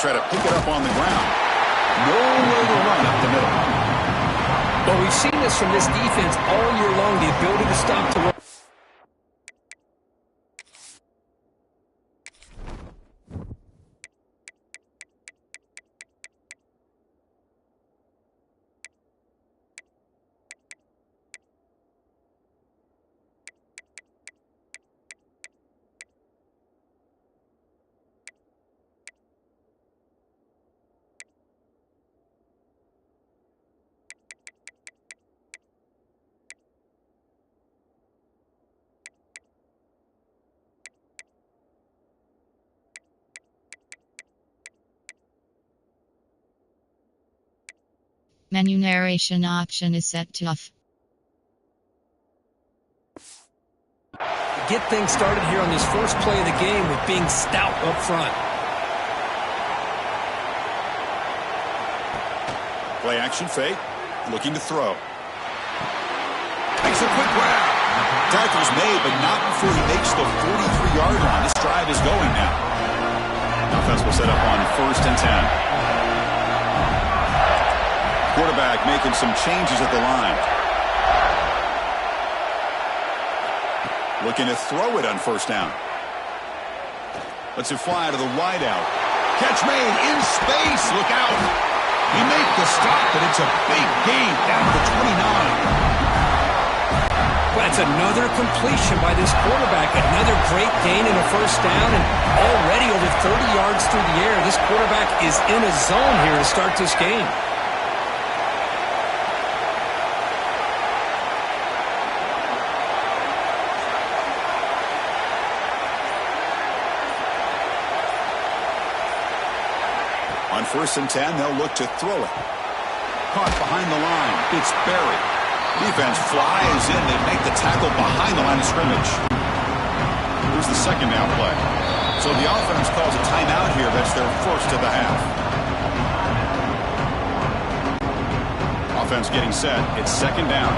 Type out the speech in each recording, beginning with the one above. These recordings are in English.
try to pick it up on the ground. Nowhere to run up the middle. Well, we've seen this from this defense all year long, the ability to stop the run. Menu narration option is set to off. Get things started here on this first play of the game with being stout up front. Play action fake. Looking to throw. Makes a quick grab. Tackle's made, but not before he makes the 43-yard line. This drive is going now. Offense will set up on 1st and 10. Quarterback making some changes at the line. Looking to throw it on 1st down. Lets it fly to the wideout. Catch made in space. Look out. He made the stop, but it's a big gain down to the 29. Well, that's another completion by this quarterback. Another great gain in a 1st down, and already over 30 yards through the air. This quarterback is in a zone here to start this game. On 1st and 10, they'll look to throw it. Caught behind the line. It's Berry. Defense flies in. They make the tackle behind the line of scrimmage. Here's the 2nd down play. So the offense calls a timeout here. That's their 1st of the half. Offense getting set. It's 2nd down.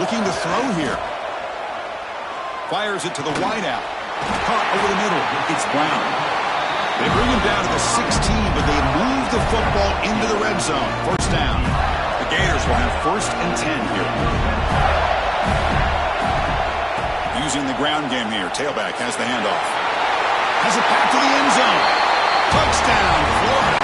Looking to throw here. Fires it to the wideout. Caught over the middle. It's Brown. They bring him down to the 16, but they move the football into the red zone. 1st down. The Gators will have 1st and 10 here. Using the ground game here. Tailback has the handoff. Has it back to the end zone. Touchdown, Florida.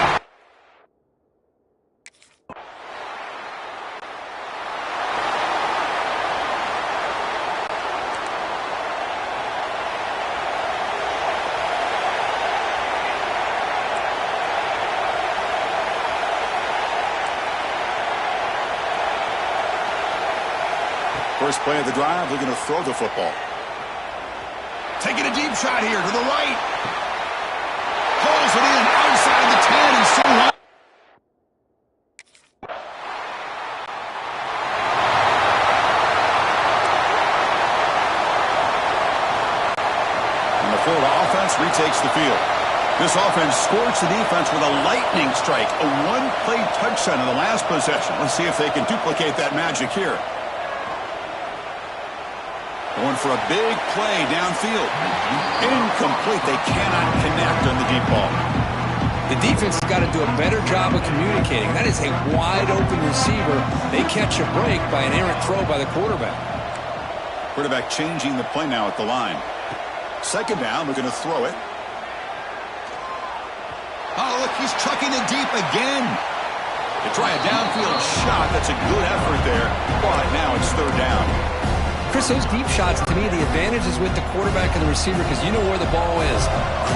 First play of the drive, looking to throw the football. Taking a deep shot here to the right. Pulls it in outside the 10 and so on. And the Florida offense retakes the field. This offense scorched the defense with a lightning strike. A one-play touchdown in the last possession. Let's see if they can duplicate that magic here. Going for a big play downfield. Incomplete. They cannot connect on the deep ball. The defense has got to do a better job of communicating. That is a wide-open receiver. They catch a break by an errant throw by the quarterback. Quarterback changing the play now at the line. 2nd down. We're going to throw it. Oh, look, he's chucking it deep again. They try a downfield shot. That's a good effort there. But now it's 3rd down. Chris, those deep shots, to me, the advantage is with the quarterback and the receiver because you know where the ball is.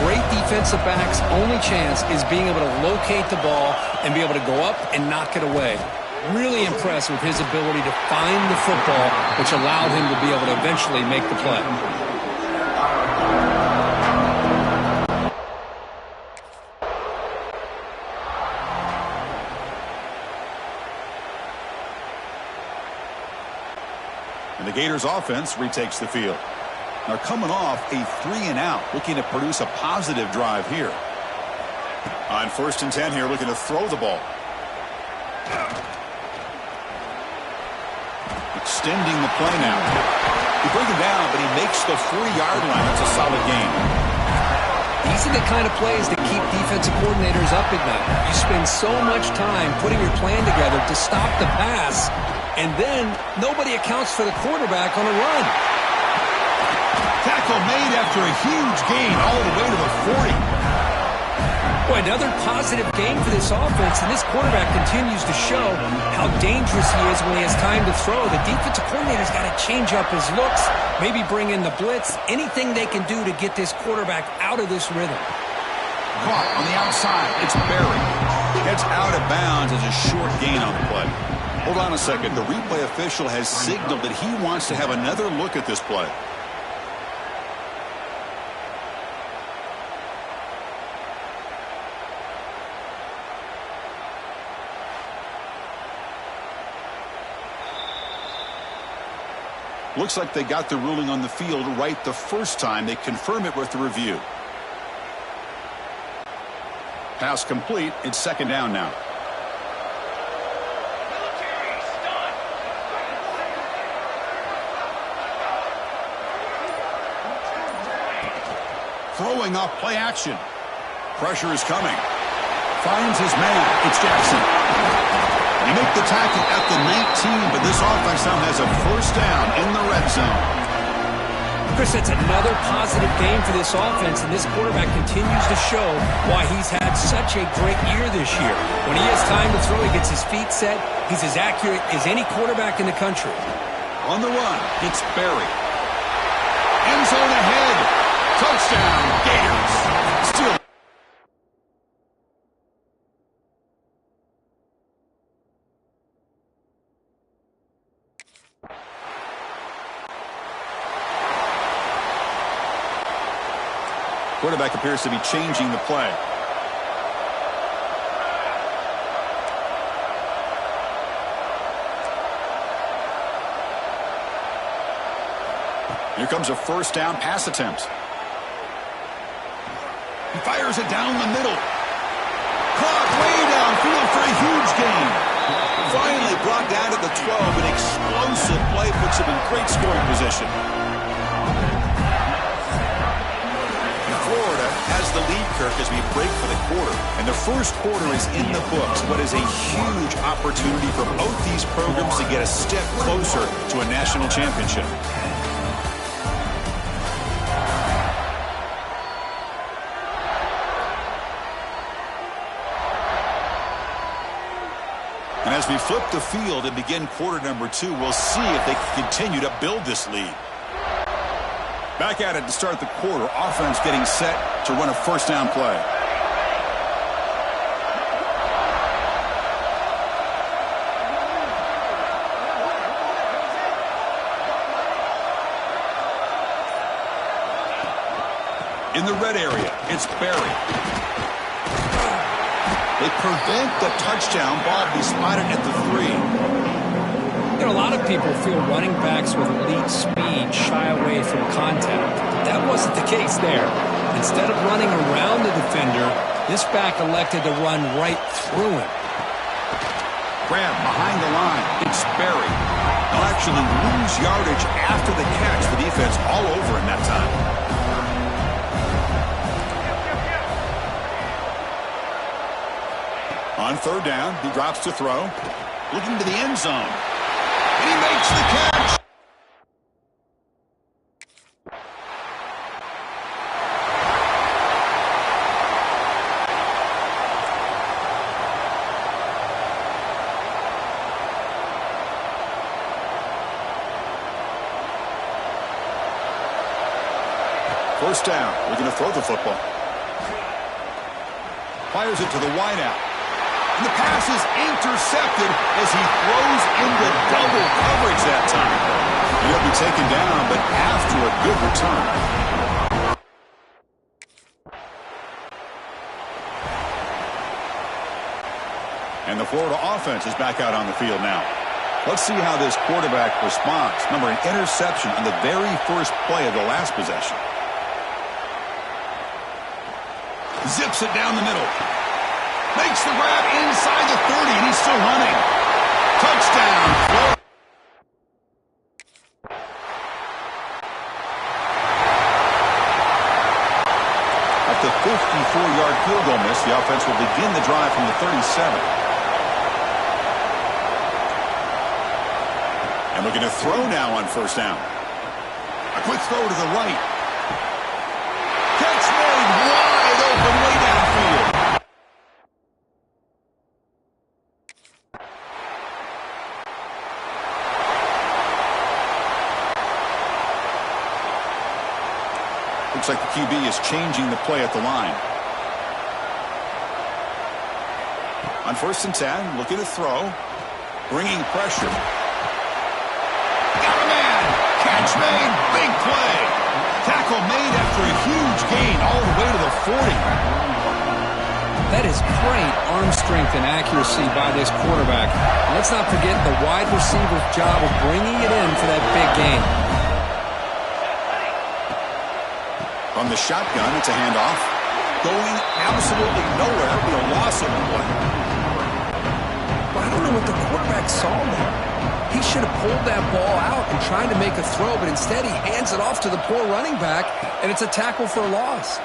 Great defensive backs' only chance is being able to locate the ball and be able to go up and knock it away. Really impressed with his ability to find the football, which allowed him to be able to eventually make the play. And the Gators offense retakes the field. They're coming off a 3-and-out, looking to produce a positive drive here. On 1st and 10 here, looking to throw the ball. Extending the play now. You bring him down, but he makes the 4-yard line. That's a solid gain. These are the kind of plays that keep defensive coordinators up at night. You spend so much time putting your plan together to stop the pass, and then nobody accounts for the quarterback on a run. Tackle made after a huge gain all the way to the 40. Boy, another positive game for this offense, and this quarterback continues to show how dangerous he is when he has time to throw. The defensive coordinator's got to change up his looks, maybe bring in the blitz, anything they can do to get this quarterback out of this rhythm. Caught on the outside. It's Berry. Gets out of bounds as a short gain on the play. Hold on a second. The replay official has signaled that he wants to have another look at this play. Looks like they got the ruling on the field right the first time. They confirm it with the review. Pass complete. It's second down now. Throwing off play action. Pressure is coming. Finds his man. It's Jackson. They make the tackle at the 19, but this offense now has a first down in the red zone. Chris, it's another positive game for this offense, and this quarterback continues to show why he's had such a great year this year. When he has time to throw, he gets his feet set. He's as accurate as any quarterback in the country. On the run, it's Berry. End zone ahead. Touchdown, Gators. Still. Quarterback appears to be changing the play. Here comes a first down pass attempt. He fires it down the middle. Caught way downfield for a huge gain. Finally brought down at the 12. An explosive play puts him in great scoring position. Florida has the lead, Kirk, as we break for the quarter. And the first quarter is in the books. What is a huge opportunity for both these programs to get a step closer to a national championship. And as we flip the field and begin quarter number 2, we'll see if they can continue to build this lead. Back at it to start the quarter. Offense getting set to run a first down play. In the red area, it's Berry. They prevent the touchdown ball to be spotted at the 3. You know, a lot of people feel running backs with elite speed shy away from contact. That wasn't the case there. Instead of running around the defender, this back elected to run right through him. Grab behind the line. It's Berry. They'll actually lose yardage after the catch. The defense all over in that time. On third down, he drops to throw. Looking to the end zone. And he makes the catch. First down. We're going to throw the football. Fires it to the wideout. And the pass is intercepted as he throws into double coverage that time. He'll be taken down, but after a good return. And the Florida offense is back out on the field now. Let's see how this quarterback responds. Remember, an interception on the very first play of the last possession. Zips it down the middle. Makes the grab inside the 30, and he's still running. Touchdown. And looking to throw now on first down. A quick throw to the right. Catch made wide open way downfield. Looks like the QB is changing the play at the line. On first and 10, looking to throw. Bringing pressure. Got a man. Catch made. Big play. Tackle made after a huge gain all the way to the 40. That is great arm strength and accuracy by this quarterback. Let's not forget the wide receiver's job of bringing it in for that big gain. From the shotgun, it's a handoff. Going absolutely nowhere. It'll be a loss of one. But I don't know what the quarterback saw there. He should have pulled that ball out and tried to make a throw, but instead he hands it off to the poor running back, and it's a tackle for a loss.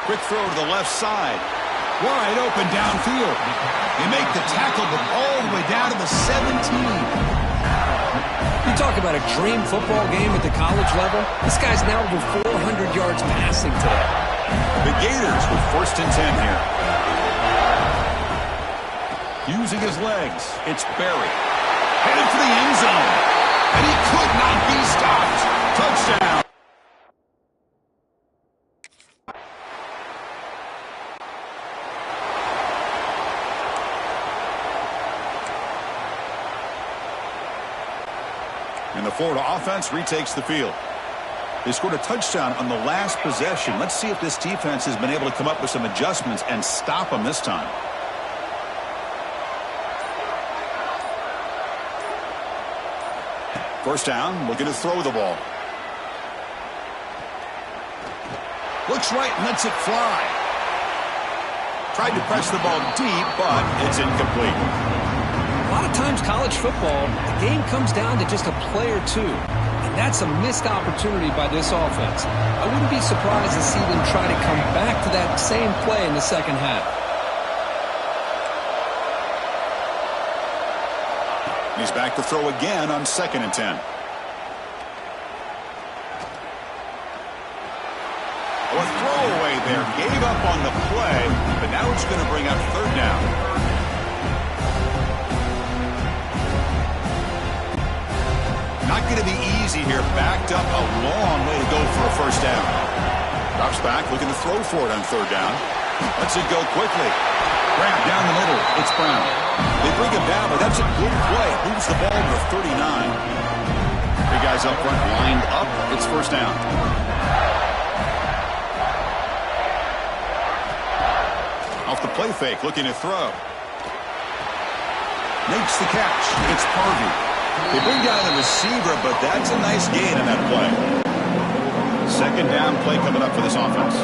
Quick throw to the left side. Wide open downfield. They make the tackle, but all the way down to the 17. You talk about a dream football game at the college level. This guy's now over 400 yards passing today. The Gators with first and 10 here. Using his legs, it's Berry. Headed for the end zone. And he could not be stopped. Touchdown. And the Florida offense retakes the field. They scored a touchdown on the last possession. Let's see if this defense has been able to come up with some adjustments and stop them this time. First down, looking to throw the ball. Looks right and lets it fly. Tried to press the ball deep, but it's incomplete. A lot of times college football, the game comes down to just a play or two. And that's a missed opportunity by this offense. I wouldn't be surprised to see them try to come back to that same play in the second half. He's back to throw again on second and 10. A throwaway there. Gave up on the play, but now it's going to bring up third down. Not going to be easy here. Backed up a long way to go for a first down. Drops back, looking to throw for it on third down. Lets it go quickly. Grab down the middle. It's Brown. They bring him down, but that's a good play. Moves the ball to the 39. Three guys up front lined up. It's first down. Off the play fake, looking to throw. Makes the catch. It's Parvey. They bring down the receiver, but that's a nice gain in that play. Second down play coming up for this offense.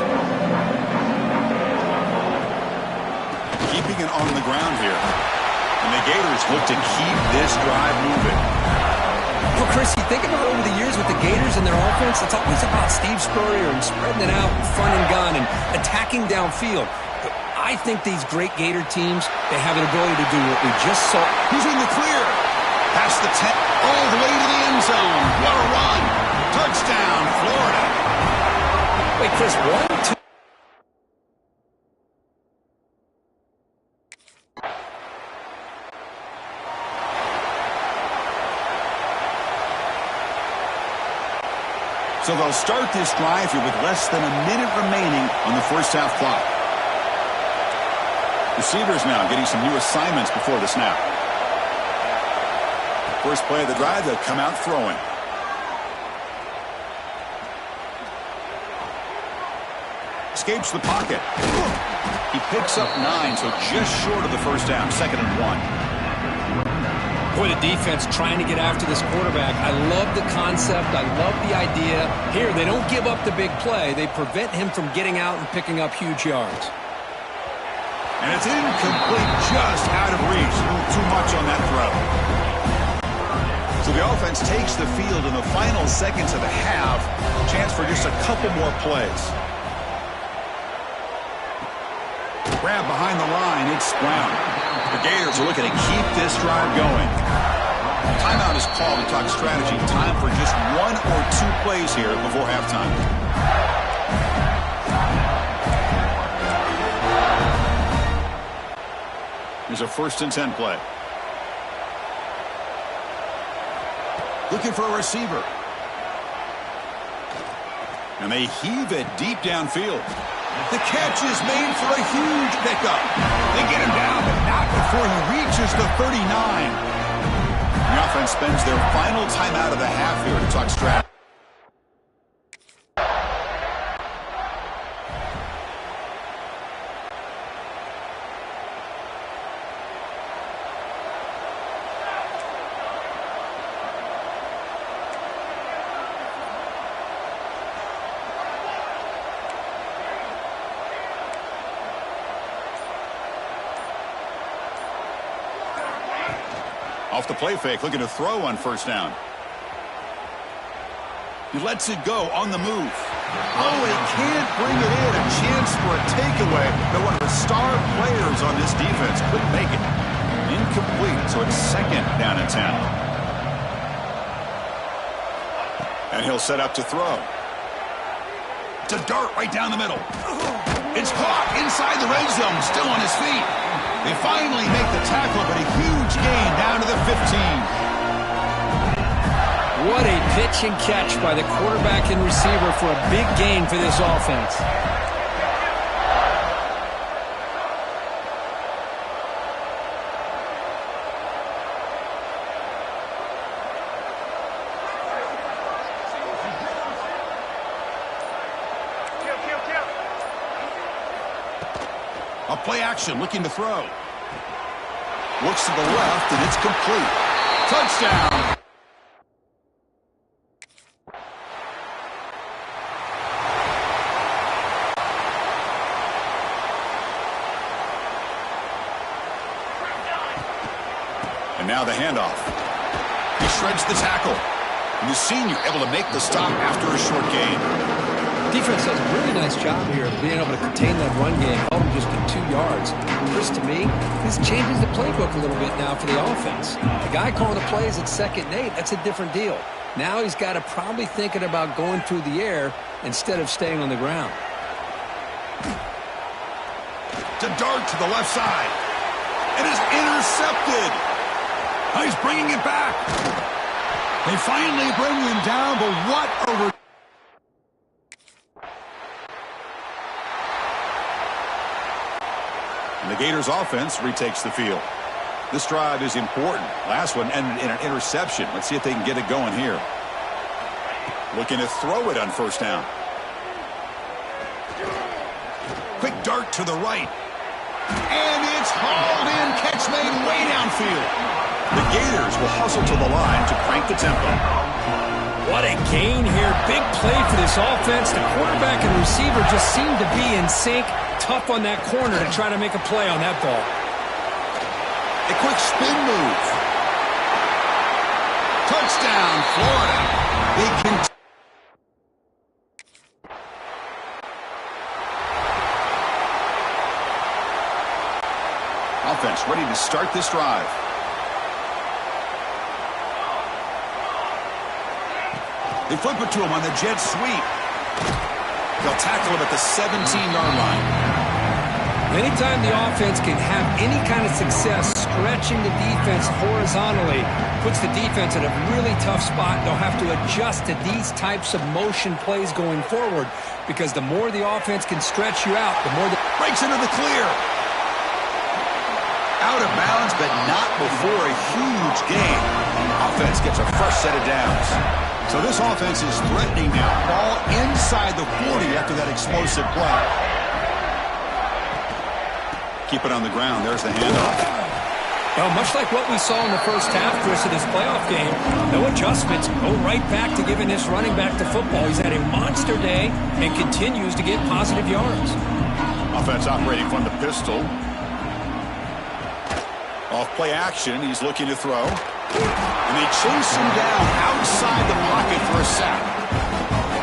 Keeping it on the ground here. And the Gators look to keep this drive moving. Well, Chris, you think about over the years with the Gators and their offense, it's always about Steve Spurrier and spreading it out and front and gun and attacking downfield. But I think these great Gator teams, they have an ability to do what we just saw. He's in the clear. Past the 10, all the way to the end zone. What a run. Touchdown, Florida. Wait, Chris, 1, 2. So they'll start this drive here with less than a minute remaining on the first half clock. Receivers now getting some new assignments before the snap. First play of the drive, they'll come out throwing. Escapes the pocket. He picks up 9, so just short of the first down. Second and 1. Boy, the defense trying to get after this quarterback. I love the concept. I love the idea. Here, they don't give up the big play. They prevent him from getting out and picking up huge yards. And it's incomplete, just out of reach. A little too much on that throw. So the offense takes the field in the final seconds of the half. Chance for just a couple more plays. Grab behind the line. It's Brown. The Gators are looking to keep this drive going. Timeout is called to talk strategy. Time for just 1 or 2 plays here before halftime. Here's a 1st and 10 play. Looking for a receiver. And they heave it deep downfield. The catch is made for a huge pickup. They get him down, but not before he reaches the 39. The offense spends their final timeout of the half here to talk strategy. Off the play fake, looking to throw on 1st down. He lets it go on the move. Oh, he can't bring it in. A chance for a takeaway. But one of the star players on this defense couldn't make it. Incomplete, so it's 2nd down and 10. And he'll set up to throw. To dart right down the middle. It's caught inside the red zone, still on his feet. They finally make the tackle, but a huge gain down to the 15. What a pitch and catch by the quarterback and receiver for a big gain for this offense. A play action, looking to throw. Looks to the left, and it's complete. Touchdown! And now the handoff. He shreds the tackle. And the senior able to make the stop after a short gain. Defense does a really nice job here of being able to contain that run game. Held him just to 2 yards. Chris, to me, this changes the playbook a little bit now for the offense. The guy calling the plays at 2nd and 8, that's a different deal. Now he's got to probably thinking about going through the air instead of staying on the ground. To dart to the left side. It is intercepted. Now he's bringing it back. They finally bring him down, but what a... And the Gators offense retakes the field. This drive is important. Last one ended in an interception. Let's see if they can get it going here. Looking to throw it on 1st down. Quick dart to the right. And it's hauled in. Catch made way downfield. The Gators will hustle to the line to crank the tempo. What a gain here. Big play for this offense. The quarterback and receiver just seem to be in sync. Tough on that corner to try to make a play on that ball. A quick spin move. Touchdown, Florida. They can... Offense ready to start this drive. They flip it to him on the jet sweep. They'll tackle him at the 17-yard line. Anytime the offense can have any kind of success stretching the defense horizontally, puts the defense in a really tough spot. They'll have to adjust to these types of motion plays going forward because the more the offense can stretch you out, the more the... Breaks into the clear. Out of bounds, but not before a huge gain. Offense gets a fresh set of downs. So this offense is threatening now. Ball inside the 40 after that explosive play. Keep it on the ground. There's the handoff. Well, much like what we saw in the first half, Chris, of this playoff game, no adjustments. Go right back to giving this running back to football. He's had a monster day and continues to get positive yards. Offense operating from the pistol. Off play action. He's looking to throw. And they chase him down outside the pocket for a sack.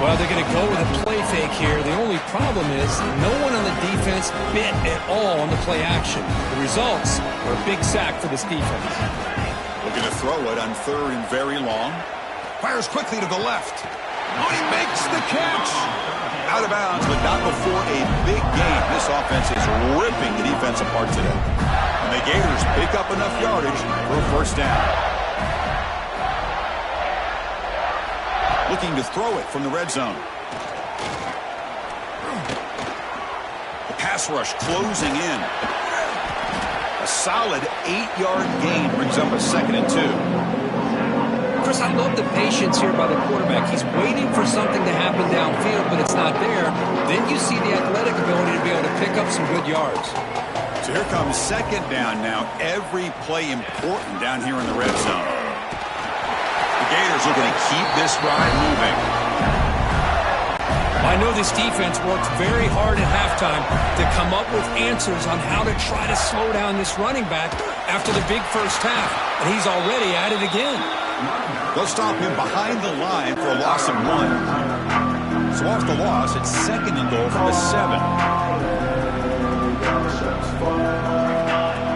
Well, they're going to go with a play fake here. The only problem is no one on the defense bit at all on the play action. The results are a big sack for this defense. Looking to throw it on 3rd and very long. Fires quickly to the left. Oh, he makes the catch. Out of bounds, but not before a big game. This offense is ripping the defense apart today. And the Gators pick up enough yardage for a first down. Looking to throw it from the red zone. The pass rush closing in. A solid 8-yard gain brings up a 2nd and 2. Chris, I love the patience here by the quarterback. He's waiting for something to happen downfield, but it's not there. Then you see the athletic ability to be able to pick up some good yards. So here comes 2nd down now. Every play important down here in the red zone. The Gators looking to keep this drive moving. I know this defense worked very hard at halftime to come up with answers on how to try to slow down this running back after the big first half, and he's already at it again. They'll stop him behind the line for a loss of 1. So off the loss, it's 2nd and goal from the 7.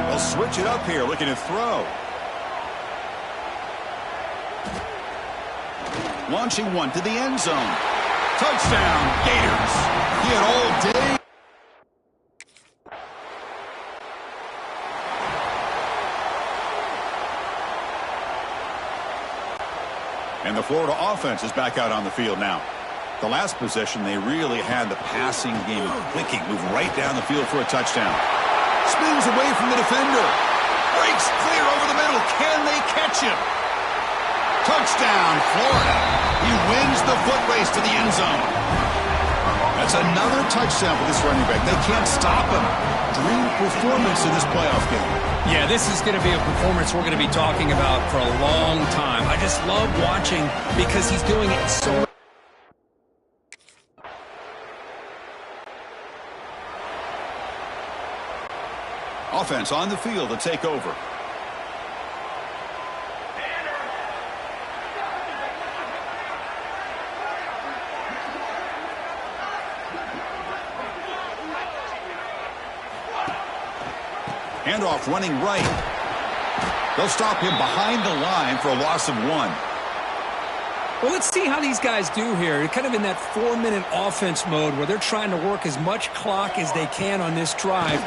They'll switch it up here, looking to throw. Launching one to the end zone. Touchdown, Gators. He had all day. And the Florida offense is back out on the field now. The last possession, they really had the passing game clicking. Move right down the field for a touchdown. Spins away from the defender. Breaks clear over the middle. Can they catch him? Touchdown, Florida. He wins the foot race to the end zone. That's another touchdown for this running back. They can't stop him. Dream performance in this playoff game. Yeah, this is going to be a performance we're going to be talking about for a long time. I just love watching because he's doing it so. Offense on the field to take over. Handoff running right. They'll stop him behind the line for a loss of 1. Well, let's see how these guys do here. They're kind of in that 4-minute offense mode where they're trying to work as much clock as they can on this drive,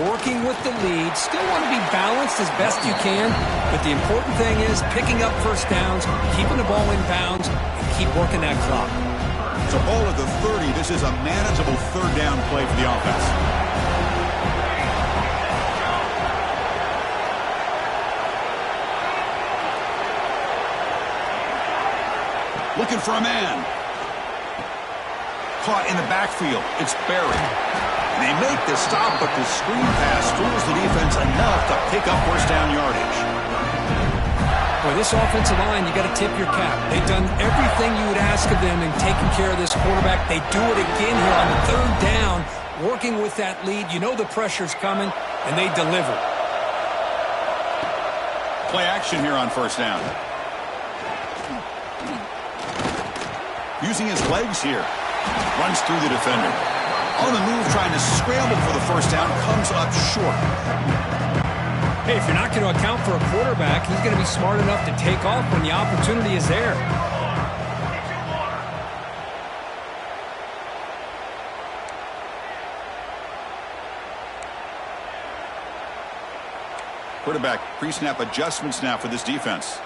working with the lead. Still want to be balanced as best you can, but the important thing is picking up first downs, keeping the ball in bounds, and keep working that clock. So ball at the 30. This is a manageable 3rd down play for the offense. Looking for a man. Caught in the backfield. It's Berry. And they make the stop, but the screen pass fools the defense enough to pick up first down yardage. Boy, this offensive line, you got to tip your cap. They've done everything you would ask of them in taking care of this quarterback. They do it again here on 3rd down, working with that lead. You know the pressure's coming, and they deliver. Play action here on first down. Using his legs here. Runs through the defender. On the move, trying to scramble for the first down. Comes up short. Hey, if you're not going to account for a quarterback, he's going to be smart enough to take off when the opportunity is there. Quarterback pre-snap adjustments now for this defense.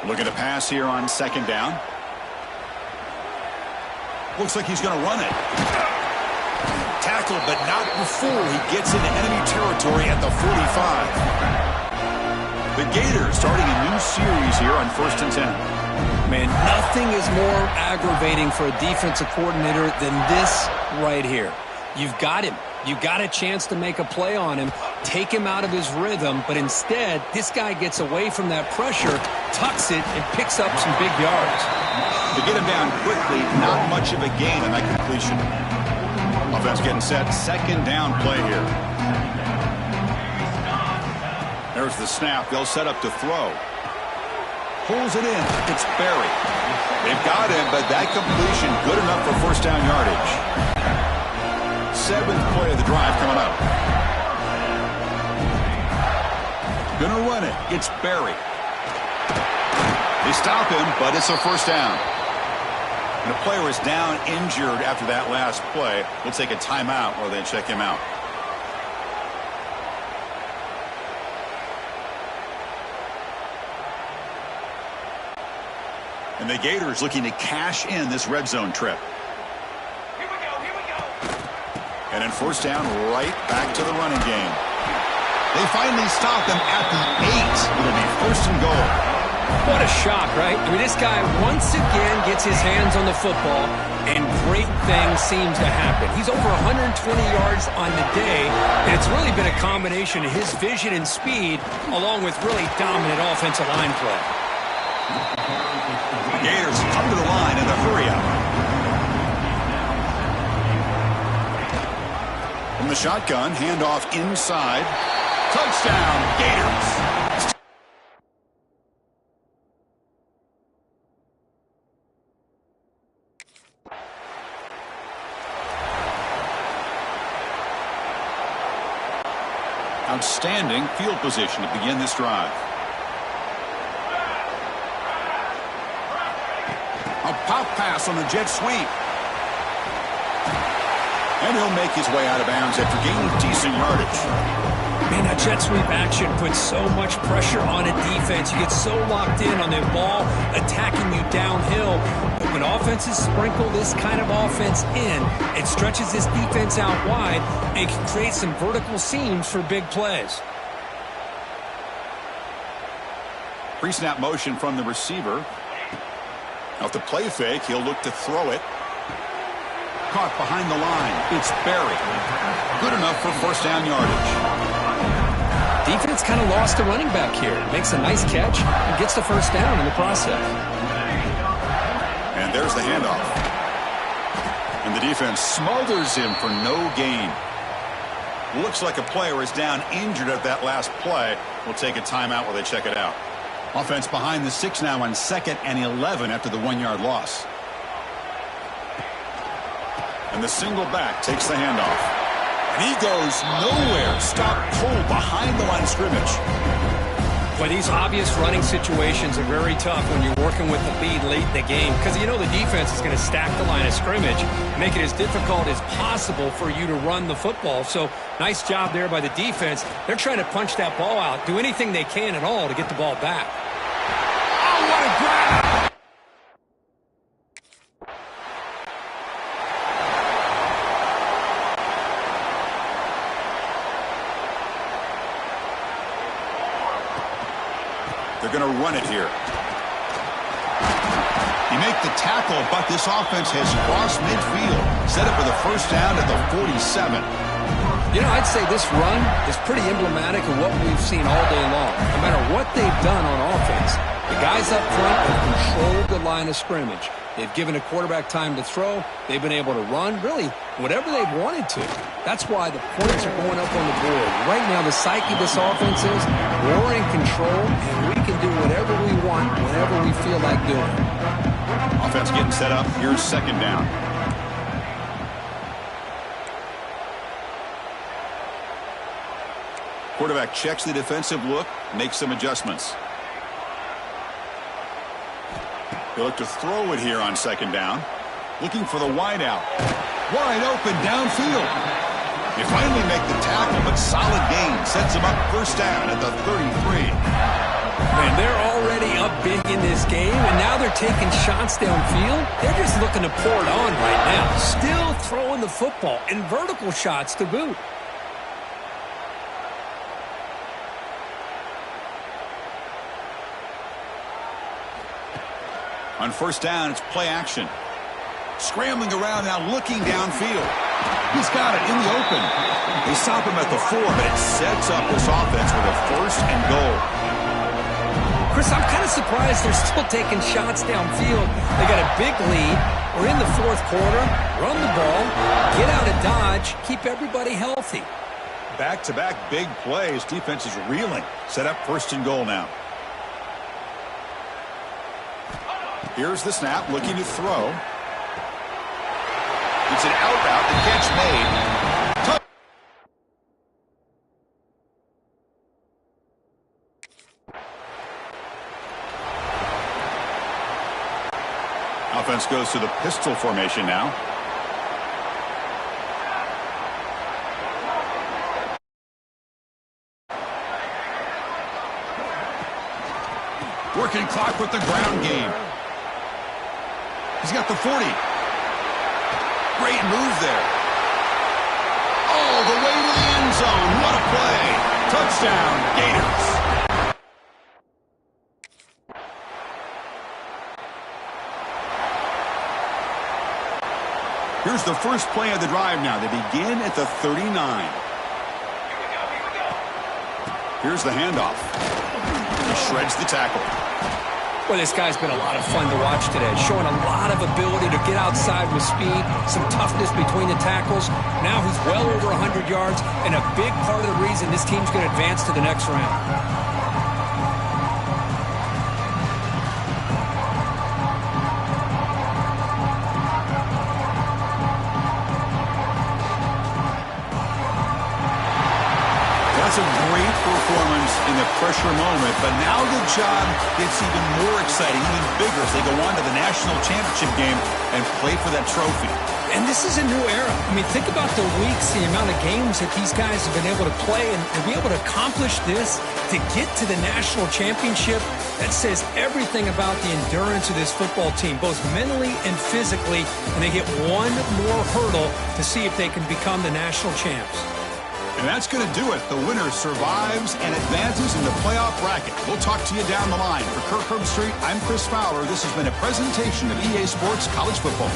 Looking to pass here on 2nd down. Looks like he's going to run it. Tackled, but not before he gets into enemy territory at the 45. The Gators starting a new series here on 1st and 10. Man, nothing is more aggravating for a defensive coordinator than this right here. You've got him. You got a chance to make a play on him, take him out of his rhythm, but instead, this guy gets away from that pressure, tucks it, and picks up some big yards. To get him down quickly, not much of a gain on that completion. Offense getting set, 2nd down play here. There's the snap. They'll set up to throw. Pulls it in. It's Berry. They've got him, but that completion good enough for first down yardage. 7th play of the drive coming up. Gonna run it. It's Berry. They stop him, but it's a first down. And the player is down injured after that last play. We'll take a timeout while they check him out. And the Gators looking to cash in this red zone trip. Here we go. And then first down, right back to the running game. They finally stop them at the 8. It'll be first and goal. What a shock, right? I mean, this guy once again gets his hands on the football, and great things seems to happen. He's over 120 yards on the day, and it's really been a combination of his vision and speed, along with really dominant offensive line play. The Gators come to the line in the hurry-up. From the shotgun, handoff inside. Touchdown, Gators. Outstanding field position to begin this drive. A pop pass on the jet sweep. And he'll make his way out of bounds after gaining decent yardage. Man, that jet sweep action puts so much pressure on a defense. You get so locked in on the ball attacking you downhill. But when offenses sprinkle this kind of offense in, it stretches this defense out wide and can create some vertical seams for big plays. Pre-snap motion from the receiver. Off the play fake, he'll look to throw it. Caught behind the line. It's Berry. Good enough for first down yardage. Defense kind of lost a running back here. Makes a nice catch and gets the first down in the process. And there's the handoff. And the defense smothers him for no gain. Looks like a player is down injured at that last play. We'll take a timeout while they check it out. Offense behind the 6 now on 2nd and 11 after the 1-yard loss. And the single back takes the handoff. And he goes nowhere. Stop cold behind the line of scrimmage. Well, these obvious running situations are very tough when you're working with the lead late in the game because you know the defense is going to stack the line of scrimmage, make it as difficult as possible for you to run the football. So nice job there by the defense. They're trying to punch that ball out, do anything they can at all to get the ball back. Oh, what a grab! They're going to run it here. He make the tackle, but this offense has crossed midfield. Set up with a first down at the 47. You know, I'd say this run is pretty emblematic of what we've seen all day long. No matter what they've done on offense, the guys up front have controlled the line of scrimmage. They've given a quarterback time to throw. They've been able to run, really, whatever they've wanted to. That's why the points are going up on the board. Right now, the psyche of this offense is we're in control, and we can do whatever we want whenever we feel like doing it. Offense getting set up. Here's second down. Quarterback checks the defensive look, makes some adjustments. They look to throw it here on second down. Looking for the wideout. Wide open downfield. They finally make the tackle, but solid gain sets them up first down at the 33. Man, they're already up big in this game, and now they're taking shots downfield. They're just looking to pour it on right now. Still throwing the football, and vertical shots to boot. On first down, it's play action. Scrambling around now, looking downfield. He's got it in the open. They stop him at the 4, but it sets up this offense with a first and goal. Chris, I'm kind of surprised they're still taking shots downfield. They got a big lead. We're in the fourth quarter. Run the ball. Get out of Dodge. Keep everybody healthy. Back-to-back big plays. Defense is reeling. Set up first and goal now. Here's the snap, looking to throw. It's an out route, the catch made. offense goes to the pistol formation now. Working clock with the ground game. He's got the 40. Great move there. All the way to the end zone. What a play. Touchdown, Gators. Here's the first play of the drive now. They begin at the 39. Here's the handoff. He shreds the tackle. Well, this guy's been a lot of fun to watch today, showing a lot of ability to get outside with speed, some toughness between the tackles. Now he's well over 100 yards, and a big part of the reason this team's going to advance to the next round. That's a great performance in the pressure moment, but now the job gets even more exciting, even bigger as they go on to the national championship game and play for that trophy. And this is a new era. I mean, think about the weeks, the amount of games that these guys have been able to play, and to be able to accomplish this, to get to the national championship, that says everything about the endurance of this football team, both mentally and physically, and they get one more hurdle to see if they can become the national champs. And that's going to do it. The winner survives and advances in the playoff bracket. We'll talk to you down the line. For Kirk Herbstreit, I'm Chris Fowler. This has been a presentation of EA Sports College Football.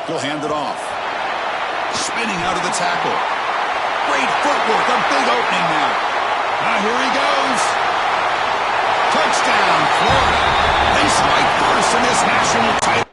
He'll hand it off. Spinning out of the tackle. Great footwork. A big opening now. Now here he goes. Touchdown, Florida. They strike first in this national title.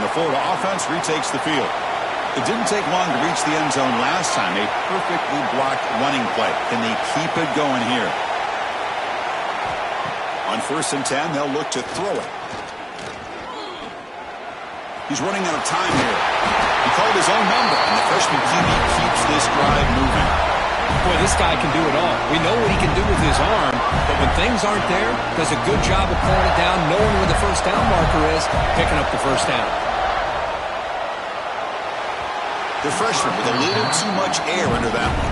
The Florida offense retakes the field. It didn't take long to reach the end zone last time. A perfectly blocked running play. Can they keep it going here? On 1st and 10, they'll look to throw it. He's running out of time here. He called his own number, and the freshman QB keeps this drive moving. Boy, this guy can do it all. We know what he can do with his arm, but when things aren't there, does a good job of pulling it down, knowing where the first down marker is, picking up the first down. The freshman with a little too much air under that one.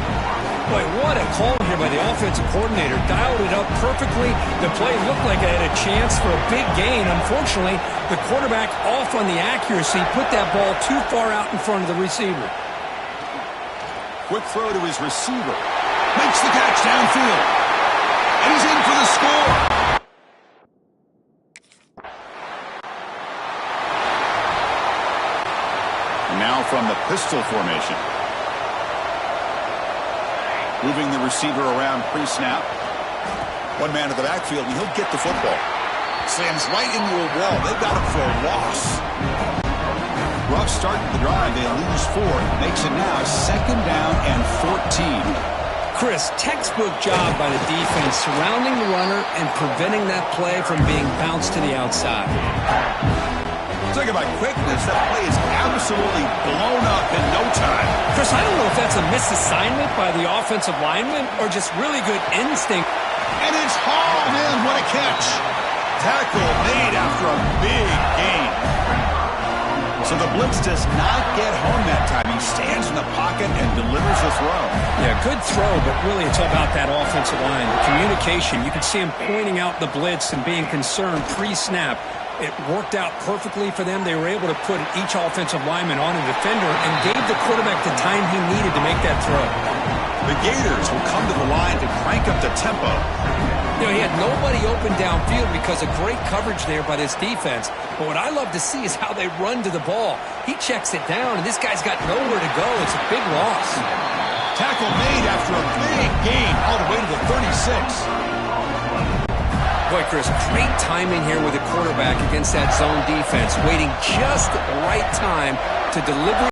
Boy, what a call here by the offensive coordinator. Dialed it up perfectly. The play looked like it had a chance for a big gain. Unfortunately, the quarterback off on the accuracy, put that ball too far out in front of the receiver. Quick throw to his receiver. Makes the catch downfield. And he's in for the score. Now from the pistol formation. Moving the receiver around pre-snap. One man in the backfield, and he'll get the football. Slams right into a wall. They've got him for a loss. Rough start to the drive. They lose 4. Makes it now 2nd down and 14. Chris, textbook job by the defense surrounding the runner and preventing that play from being bounced to the outside. Talk about quickness. That play is absolutely blown up in no time. Chris, I don't know if that's a misassignment by the offensive lineman or just really good instinct. And it's hauled in. What a catch. Tackle made after a big gain. So the blitz does not get home that time. He stands in the pocket and delivers the throw. Yeah, good throw, but really it's all about that offensive line. The communication. You can see him pointing out the blitz and being concerned pre-snap. It worked out perfectly for them. They were able to put each offensive lineman on a defender and gave the quarterback the time he needed to make that throw. The Gators will come to the line to crank up the tempo. You know, he had nobody open downfield because of great coverage there by this defense. But what I love to see is how they run to the ball. He checks it down, and this guy's got nowhere to go. It's a big loss. Tackle made after a big gain all the way to the 36. Boy, Chris, great timing here with the quarterback against that zone defense, waiting just the right time to deliver.